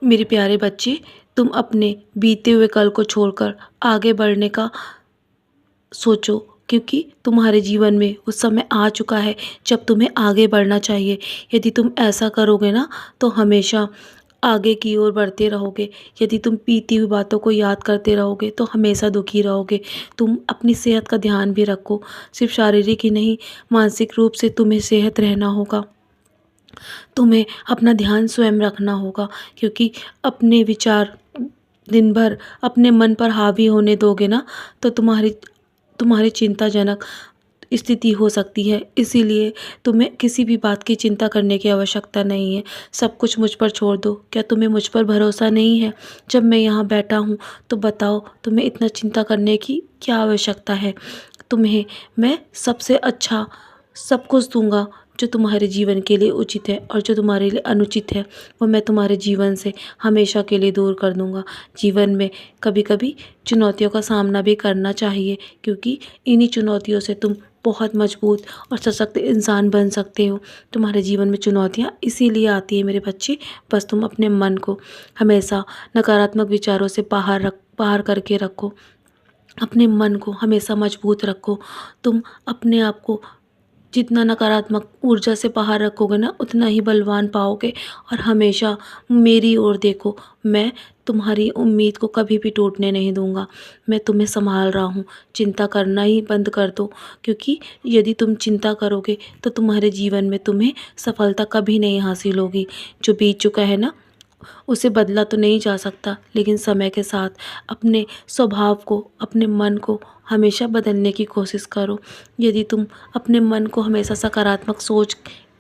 मेरे प्यारे बच्चे, तुम अपने बीते हुए कल को छोड़कर आगे बढ़ने का सोचो, क्योंकि तुम्हारे जीवन में उस समय आ चुका है जब तुम्हें आगे बढ़ना चाहिए। यदि तुम ऐसा करोगे ना, तो हमेशा आगे की ओर बढ़ते रहोगे। यदि तुम बीती हुई बातों को याद करते रहोगे तो हमेशा दुखी रहोगे। तुम अपनी सेहत का ध्यान भी रखो, सिर्फ शारीरिक ही नहीं, मानसिक रूप से तुम्हें सेहत रहना होगा। तुम्हें अपना ध्यान स्वयं रखना होगा, क्योंकि अपने विचार दिन भर अपने मन पर हावी होने दोगे ना, तो तुम्हारी तुम्हारी चिंताजनक स्थिति हो सकती है। इसीलिए तुम्हें किसी भी बात की चिंता करने की आवश्यकता नहीं है। सब कुछ मुझ पर छोड़ दो। क्या तुम्हें मुझ पर भरोसा नहीं है? जब मैं यहाँ बैठा हूँ तो बताओ, तुम्हें इतना चिंता करने की क्या आवश्यकता है? तुम्हें मैं सबसे अच्छा सब कुछ दूंगा, जो तुम्हारे जीवन के लिए उचित है, और जो तुम्हारे लिए अनुचित है वो मैं तुम्हारे जीवन से हमेशा के लिए दूर कर दूंगा। जीवन में कभी कभी चुनौतियों का सामना भी करना चाहिए, क्योंकि इन्हीं चुनौतियों से तुम बहुत मजबूत और सशक्त इंसान बन सकते हो। तुम्हारे जीवन में चुनौतियाँ इसीलिए आती है मेरे बच्चे, बस तुम अपने मन को हमेशा नकारात्मक विचारों से बाहर करके रखो। अपने मन को हमेशा मजबूत रखो। तुम अपने आप को जितना नकारात्मक ऊर्जा से बाहर रखोगे ना, उतना ही बलवान पाओगे। और हमेशा मेरी ओर देखो, मैं तुम्हारी उम्मीद को कभी भी टूटने नहीं दूंगा। मैं तुम्हें संभाल रहा हूँ। चिंता करना ही बंद कर दो, क्योंकि यदि तुम चिंता करोगे तो तुम्हारे जीवन में तुम्हें सफलता कभी नहीं हासिल होगी। जो बीत चुका है ना, उसे बदला तो नहीं जा सकता, लेकिन समय के साथ अपने स्वभाव को, अपने मन को हमेशा बदलने की कोशिश करो। यदि तुम अपने मन को हमेशा सकारात्मक सोच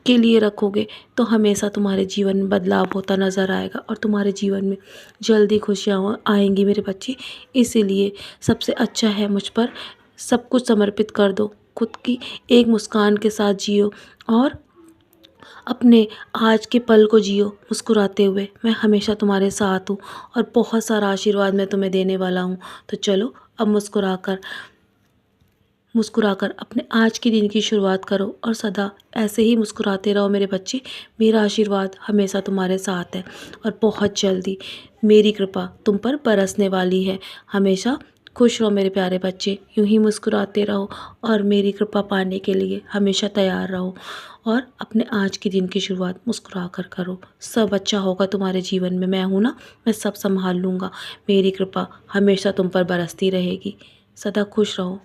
के लिए रखोगे तो हमेशा तुम्हारे जीवन में बदलाव होता नज़र आएगा, और तुम्हारे जीवन में जल्दी खुशियाँ आएंगी मेरे बच्चे। इसीलिए सबसे अच्छा है मुझ पर सब कुछ समर्पित कर दो। खुद की एक मुस्कान के साथ जियो, और अपने आज के पल को जियो मुस्कुराते हुए। मैं हमेशा तुम्हारे साथ हूँ, और बहुत सारा आशीर्वाद मैं तुम्हें देने वाला हूँ। तो चलो, अब मुस्कुराकर अपने आज के दिन की शुरुआत करो, और सदा ऐसे ही मुस्कुराते रहो मेरे बच्चे। मेरा आशीर्वाद हमेशा तुम्हारे साथ है, और बहुत जल्दी मेरी कृपा तुम पर बरसने वाली है। हमेशा खुश रहो मेरे प्यारे बच्चे, यूं ही मुस्कुराते रहो, और मेरी कृपा पाने के लिए हमेशा तैयार रहो। और अपने आज के दिन की शुरुआत मुस्कुरा कर करो। सब अच्छा होगा तुम्हारे जीवन में। मैं हूँ ना, मैं सब संभाल लूँगा। मेरी कृपा हमेशा तुम पर बरसती रहेगी। सदा खुश रहो।